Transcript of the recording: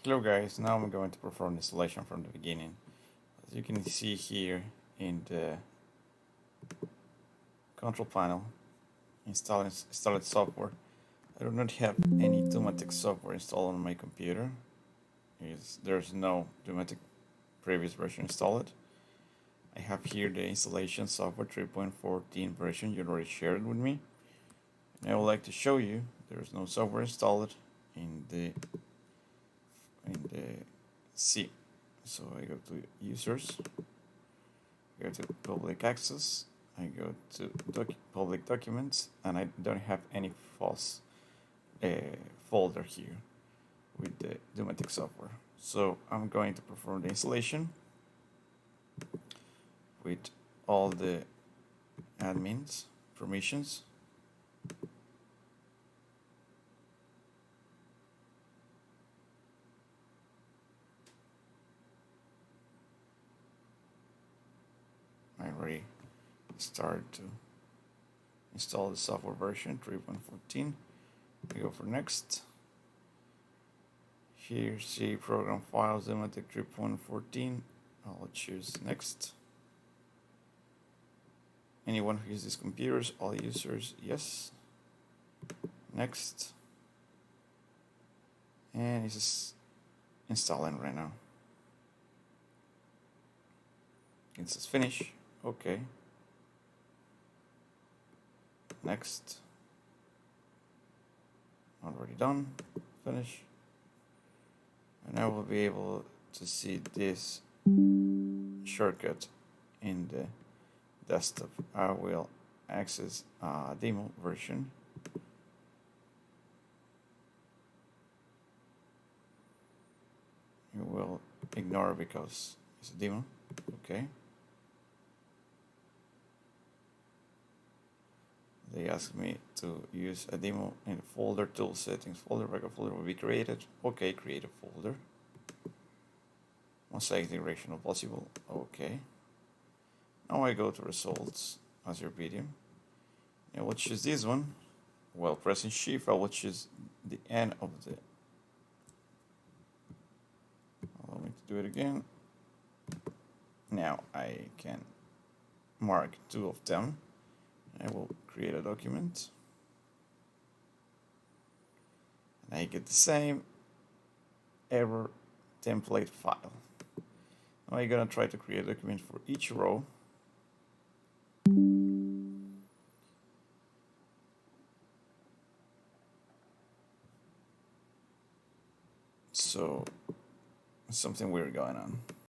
Hello guys, now I'm going to perform the installation from the beginning. As you can see here in the control panel, installed software. I do not have any Domotic software installed on my computer. There's no Domotic previous version installed. I have here the installation software 3.14 version you already shared with me. And I would like to show you there's no software installed in the C. So I go to users, go to public access, I go to public documents, and I don't have any false folder here with the Domotic software. So I'm going to perform the installation with all the admins permissions. I already started to install the software version 3.14. I go for next. Here, see program files, Domotic 3.14. I'll choose next. Anyone who uses computers, all users, yes. Next. And it's just installing right now. It says finish. Okay. Next. Already done. Finish. And I will be able to see this shortcut in the desktop. I will access a demo version. You will ignore because it's a demo. Okay. They asked me to use a demo in the folder tool settings folder. Regular folder will be created. Okay, create a folder. Mosaic integration of possible. Okay. Now I go to results as your video. I will choose this one. While pressing shift, I will choose the end of the. Allow me to do it again. Now I can mark two of them. I will create a document. And I get the same error template file. Now I'm gonna try to create a document for each row. So something weird going on.